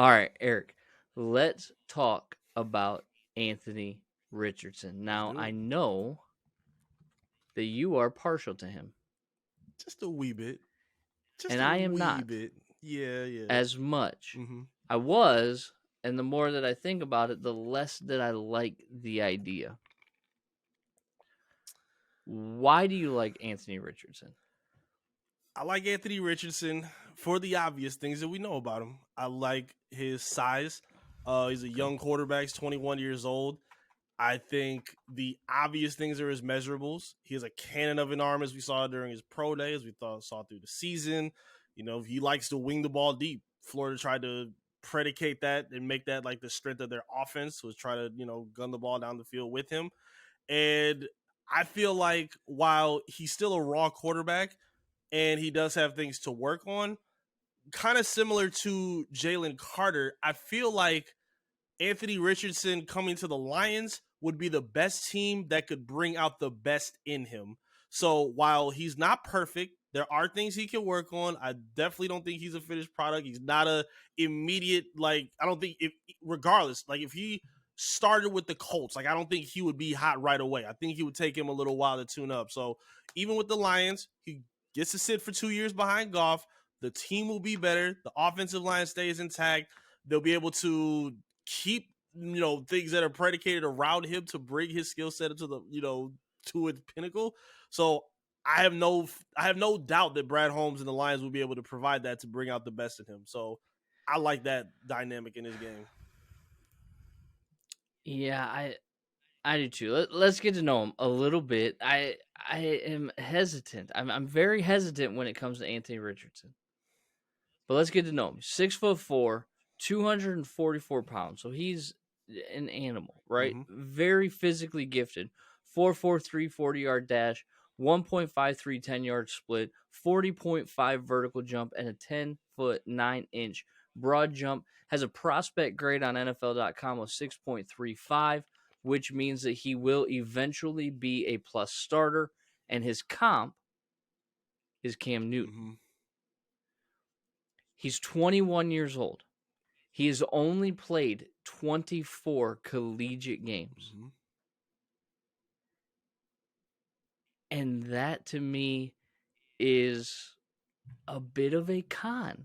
All right, Eric, let's talk about Anthony Richardson. Now, I know that you are partial to him. Just a wee bit. And I am not. Bit. Yeah. As much. Mm-hmm. I was, and the more that I think about it, the less that I like the idea. Why do you like Anthony Richardson? I like Anthony Richardson for the obvious things that we know about him. I like his size. He's a young quarterback. He's 21 years old. I think the obvious things are his measurables. He has a cannon of an arm, as we saw during his pro day, as we saw through the season. You know, he likes to wing the ball deep. Florida tried to predicate that and make that like the strength of their offense, was try to, gun the ball down the field with him. And I feel like while he's still a raw quarterback and he does have things to work on, kind of similar to Jalen Carter, I feel like Anthony Richardson coming to the Lions would be the best team that could bring out the best in him. So while he's not perfect, there are things he can work on. I definitely don't think he's a finished product. He's not a immediate, I don't think, regardless, if he started with the Colts, I don't think he would be hot right away. I think he would take him a little while to tune up. So even with the Lions, he gets to sit for 2 years behind Goff. The team will be better. The offensive line stays intact. They'll be able to keep things that are predicated around him to bring his skill set to the to its pinnacle. So I have no doubt that Brad Holmes and the Lions will be able to provide that to bring out the best in him. So I like that dynamic in his game. Yeah, I do too. Let's get to know him a little bit. I am hesitant. I'm very hesitant when it comes to Anthony Richardson. But let's get to know him. 6'4", 244 pounds. So he's an animal, right? Mm-hmm. Very physically gifted. 4.43 40-yard dash, 1.53 10-yard split, 40.5 vertical jump, and a 10-foot 9-inch broad jump. Has a prospect grade on NFL.com of 6.35, which means that he will eventually be a plus starter, and his comp is Cam Newton. Mm-hmm. He's 21 years old. He has only played 24 collegiate games. Mm-hmm. And that, to me, is a bit of a con.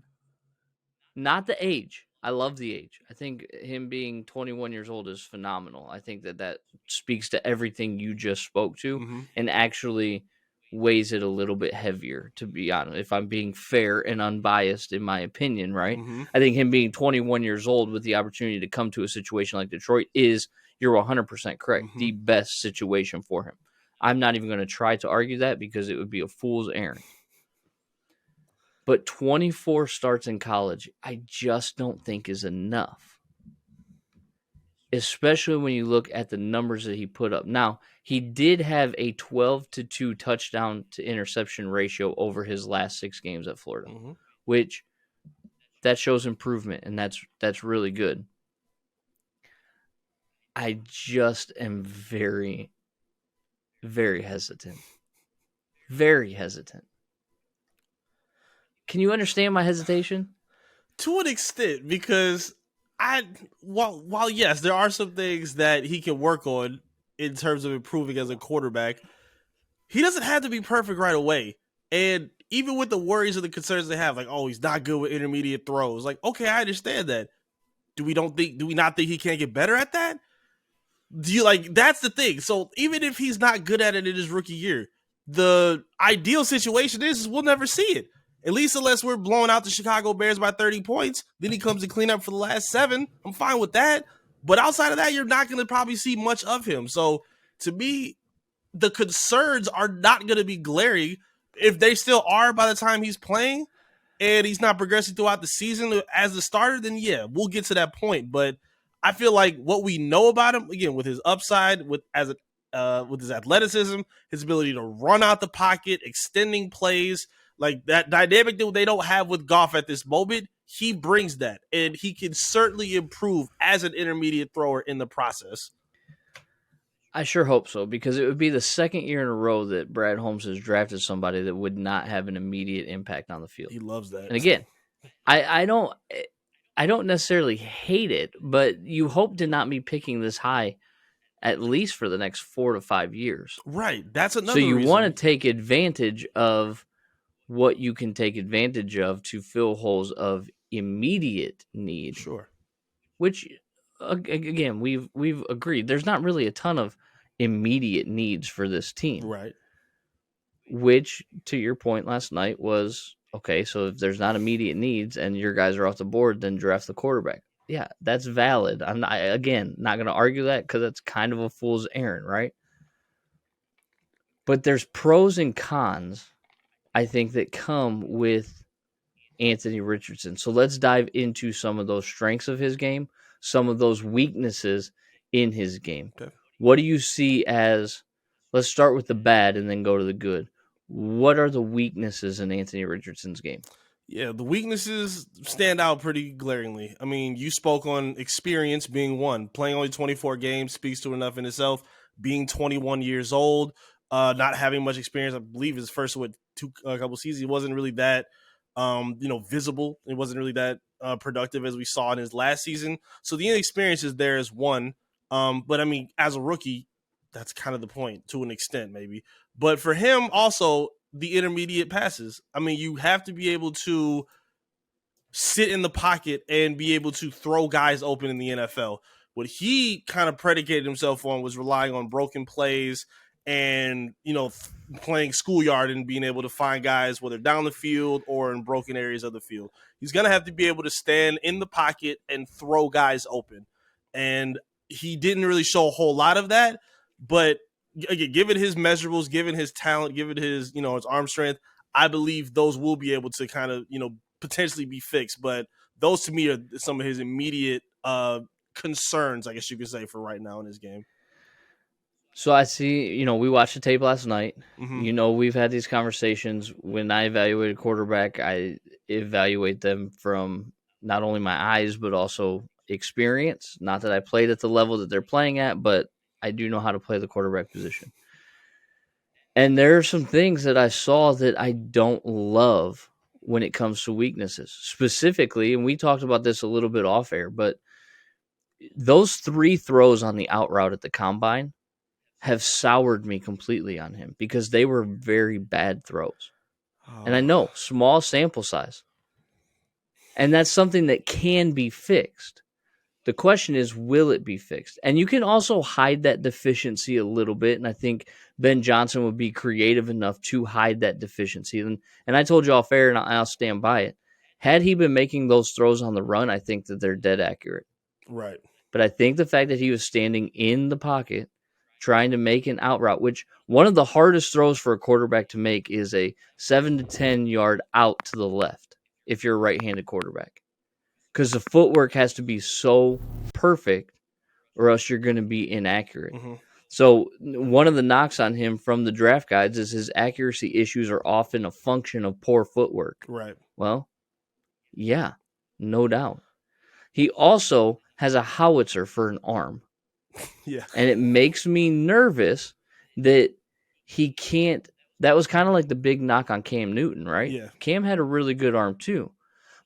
Not the age. I love the age. I think him being 21 years old is phenomenal. I think that speaks to everything you just spoke to, mm-hmm. and actually weighs it a little bit heavier, to be honest, if I'm being fair and unbiased in my opinion, right? Mm-hmm. I think him being 21 years old with the opportunity to come to a situation like Detroit is, you're 100% correct, mm-hmm. the best situation for him. I'm not even going to try to argue that because it would be a fool's errand. But 24 starts in college, I just don't think is enough. Especially when you look at the numbers that he put up. Now, he did have a 12-2 touchdown to interception ratio over his last 6 games at Florida, mm-hmm. which that shows improvement, and that's really good. I just am very, very hesitant. Very hesitant. Can you understand my hesitation? To an extent, because while yes, there are some things that he can work on in terms of improving as a quarterback, he doesn't have to be perfect right away. And even with the worries or the concerns they have, he's not good with intermediate throws. Okay, I understand that. Do we not think he can't get better at that? That's the thing. So even if he's not good at it in his rookie year, the ideal situation is we'll never see it. At least unless we're blowing out the Chicago Bears by 30 points, then he comes to clean up for the last 7. I'm fine with that. But outside of that, you're not going to probably see much of him. So to me, the concerns are not going to be glaring. If they still are by the time he's playing and he's not progressing throughout the season as the starter, then yeah, we'll get to that point. But I feel like what we know about him, again, with his upside, with his athleticism, his ability to run out the pocket, extending plays, that dynamic that they don't have with Goff at this moment, he brings that. And he can certainly improve as an intermediate thrower in the process. I sure hope so, because it would be the second year in a row that Brad Holmes has drafted somebody that would not have an immediate impact on the field. He loves that. And again, I don't I don't necessarily hate it, but you hope to not be picking this high at least for the next 4 to 5 years. Right. That's So another you want to reason. take advantage of what you can take advantage of to fill holes of immediate need, Sure. which again, we've agreed there's not really a ton of immediate needs for this team. Right. Which, to your point last night, was okay. So if there's not immediate needs and your guys are off the board, then draft the quarterback. Yeah, that's valid. I'm not, again, not going to argue that because that's kind of a fool's errand, right? But there's pros and cons, I think, that come with Anthony Richardson. So let's dive into some of those strengths of his game, some of those weaknesses in his game. Okay. What do you see as, let's start with the bad and then go to the good. What are the weaknesses in Anthony Richardson's game? Yeah, the weaknesses stand out pretty glaringly. I mean, you spoke on experience being one. Playing only 24 games speaks to enough in itself. Being 21 years old, not having much experience. I believe his first couple seasons, he wasn't really that visible. It wasn't really that productive as we saw in his last season. So the inexperience is there as one. But I mean, as a rookie, that's kind of the point to an extent, maybe. But for him, also the intermediate passes. I mean, you have to be able to sit in the pocket and be able to throw guys open in the NFL. What he kind of predicated himself on was relying on broken plays and, playing schoolyard and being able to find guys, whether down the field or in broken areas of the field. He's going to have to be able to stand in the pocket and throw guys open. And he didn't really show a whole lot of that, but again, given his measurables, given his talent, given his, his arm strength, I believe those will be able to kind of, potentially be fixed. But those to me are some of his immediate concerns, I guess you could say, for right now in his game. So I see, we watched the tape last night. Mm-hmm. We've had these conversations. When I evaluate a quarterback, I evaluate them from not only my eyes, but also experience. Not that I played at the level that they're playing at, but I do know how to play the quarterback position. And there are some things that I saw that I don't love when it comes to weaknesses. Specifically, and we talked about this a little bit off air, but those 3 throws on the out route at the combine have soured me completely on him because they were very bad throws. And I know, small sample size. And that's something that can be fixed. The question is, will it be fixed? And you can also hide that deficiency a little bit. And I think Ben Johnson would be creative enough to hide that deficiency. And I told you all fair, and I'll stand by it. Had he been making those throws on the run, I think that they're dead accurate. Right. But I think the fact that he was standing in the pocket, trying to make an out route, which one of the hardest throws for a quarterback to make is a 7 to 10 yard out to the left if you're a right-handed quarterback. Because the footwork has to be so perfect or else you're going to be inaccurate. Mm-hmm. So one of the knocks on him from the draft guides is his accuracy issues are often a function of poor footwork. Right. Well, yeah, no doubt. He also has a howitzer for an arm. Yeah. And it makes me nervous that he can't. That was kind of like the big knock on Cam Newton, right? Yeah. Cam had a really good arm too.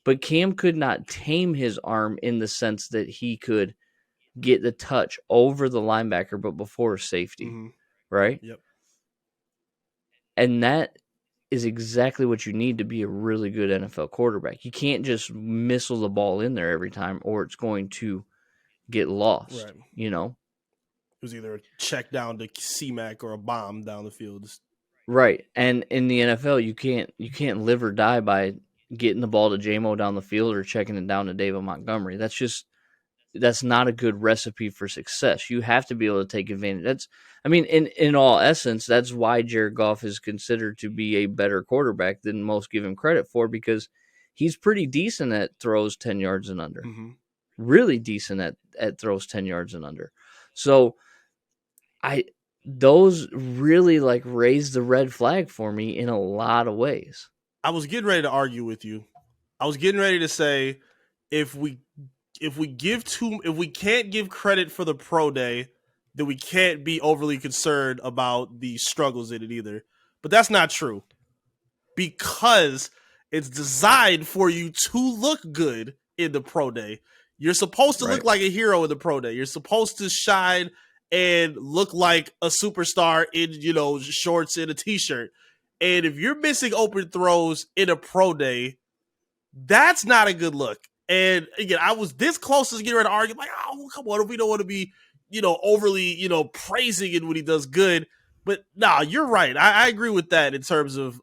But Cam could not tame his arm in the sense that he could get the touch over the linebacker, but before safety, Mm-hmm. right? Yep. And that is exactly what you need to be a really good NFL quarterback. You can't just missile the ball in there every time or it's going to get lost, Right. It was either a check down to C-Mac or a bomb down the field. Right. And in the NFL, you can't live or die by getting the ball to J-Mo down the field or checking it down to David Montgomery. That's not a good recipe for success. You have to be able to take advantage. In all essence, that's why Jared Goff is considered to be a better quarterback than most give him credit for, because he's pretty decent at throws 10 yards and under. Mm-hmm. Really decent at throws 10 yards and under. So those really raised the red flag for me in a lot of ways. I was getting ready to argue with you. I was getting ready to say if we can't give credit for the pro day, then we can't be overly concerned about the struggles in it either. But that's not true, because it's designed for you to look good in the pro day. You're supposed to look like a hero in the pro day. You're supposed to shine and look like a superstar in, shorts and a t-shirt. And if you're missing open throws in a pro day, that's not a good look. And again, I was this close to getting ready to argue, like, oh, come on, we don't want to be, overly, praising it when he does good. But nah, you're right. I agree with that in terms of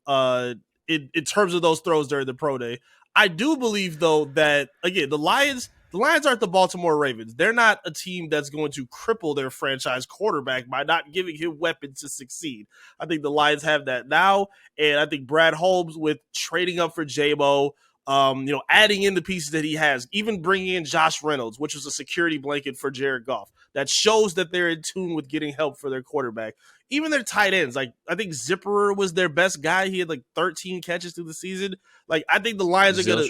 in terms of those throws during the pro day. I do believe though that again, the Lions aren't the Baltimore Ravens. They're not a team that's going to cripple their franchise quarterback by not giving him weapons to succeed. I think the Lions have that now, and I think Brad Holmes with trading up for J-Mo, adding in the pieces that he has, even bringing in Josh Reynolds, which was a security blanket for Jared Goff. That shows that they're in tune with getting help for their quarterback. Even their tight ends, like I think Zipperer was their best guy. He had like 13 catches through the season. Like I think the Lions are gonna.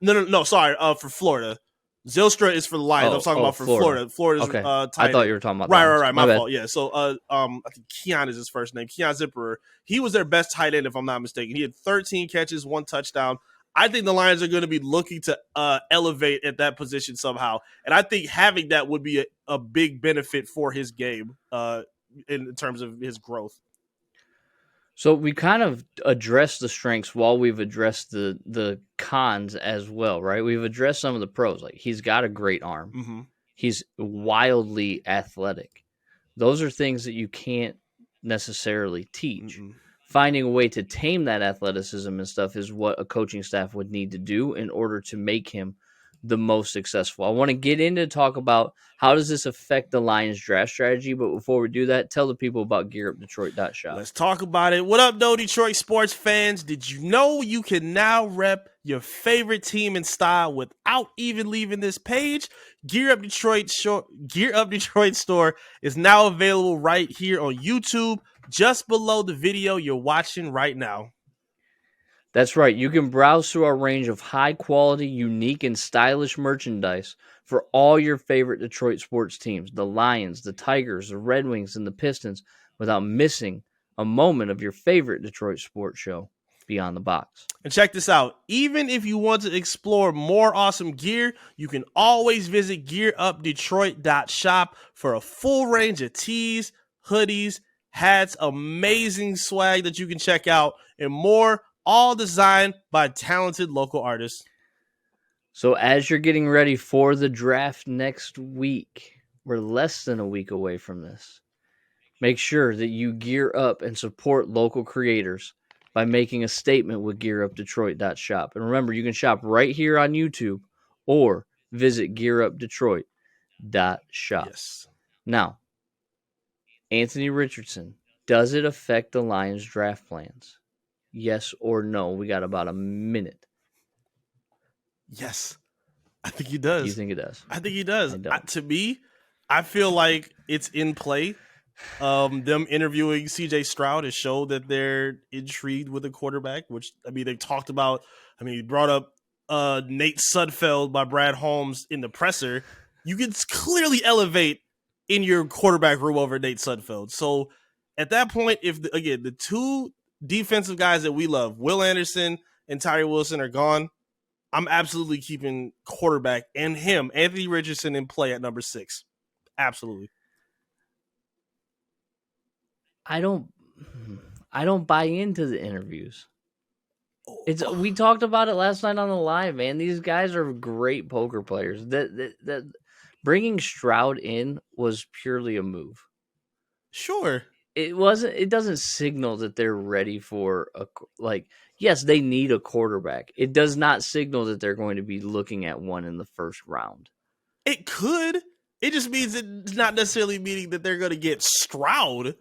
No. Sorry, for Florida. Zylstra is for the Lions. I'm talking about for Florida. Florida's okay. tight I thought you were talking about right. My fault. Yeah. So I think Keon is his first name. Keon Zipperer. He was their best tight end, if I'm not mistaken. He had 13 catches, 1 touchdown. I think the Lions are going to be looking to elevate at that position somehow. And I think having that would be a big benefit for his game in terms of his growth. So we kind of addressed the strengths while we've addressed the cons as well, right? We've addressed some of the pros. Like he's got a great arm. Mm-hmm. He's wildly athletic. Those are things that you can't necessarily teach. Mm-hmm. Finding a way to tame that athleticism and stuff is what a coaching staff would need to do in order to make him the most successful. I want to get into talk about how does this affect the Lions draft strategy, but before we do that, tell the people about GearUpDetroit.shop. Let's talk about it. What up, No Detroit sports fans? Did you know you can now rep your favorite team in style without even leaving this page? GearUp Detroit store is now available right here on YouTube, just below the video you're watching right now. That's right. You can browse through our range of high-quality, unique, and stylish merchandise for all your favorite Detroit sports teams, the Lions, the Tigers, the Red Wings, and the Pistons, without missing a moment of your favorite Detroit sports show, Beyond the Box. And check this out. Even if you want to explore more awesome gear, you can always visit GearUpDetroit.shop for a full range of tees, hoodies, hats, amazing swag that you can check out, and more, all designed by talented local artists. So as you're getting ready for the draft next week, we're less than a week away from this. Make sure that you gear up and support local creators by making a statement with GearUpDetroit.shop. And remember, you can shop right here on YouTube or visit GearUpDetroit.shop. Yes. Now, Anthony Richardson, does it affect the Lions draft plans? Yes or no? We got about a minute. Yes. I think he does. You think it does? I think he does. I To me, I feel like it's in play. Them interviewing CJ Stroud has showed that they're intrigued with the quarterback, which, I mean, they talked about, he brought up Nate Sudfeld by Brad Holmes in the presser. You can clearly elevate in your quarterback room over Nate Sudfeld. So at that point, if, the two defensive guys that we love, Will Anderson and Tyree Wilson, are gone, I'm absolutely keeping quarterback and him, Anthony Richardson, in play at number 6. Absolutely. I don't buy into the interviews. We talked about it last night on the live, man. These guys are great poker players. That bringing Stroud in was purely a move. Sure. It doesn't signal that they're ready for yes, they need a quarterback. It does not signal that they're going to be looking at one in the first round. It could. It just means it's not necessarily meaning that they're going to get Stroud.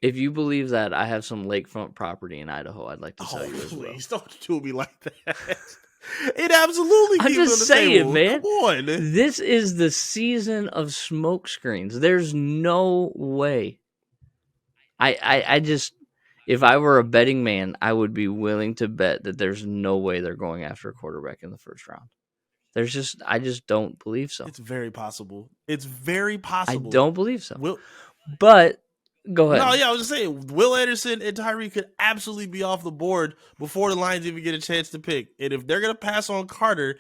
If you believe that, I have some lakefront property in Idaho I'd like to sell you as well. Please don't do me like that. It absolutely I'm just saying, man. Come on. This is the season of smoke screens. There's no way. I just, if I were a betting man, I would be willing to bet that there's no way they're going after a quarterback in the first round. I just don't believe so. It's very possible. I I don't believe so. Will, but Go No, ahead. yeah, I was just saying, Will Anderson and Tyree could absolutely be off the board before the Lions even get a chance to pick. And if they're going to pass on Carter,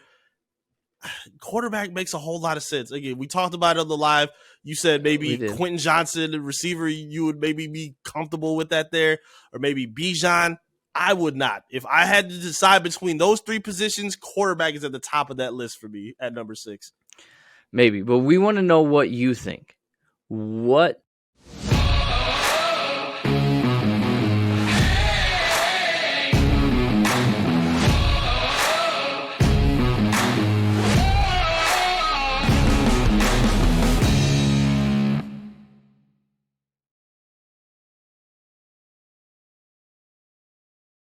quarterback makes a whole lot of sense. Again, we talked about it on the live. You said We maybe did. Quentin Johnson, the receiver, you would maybe be comfortable with that there, or maybe Bijan. I would not. If I had to decide between those three positions, quarterback is at the top of that list for me at number 6. Maybe, but we want to know what you think. What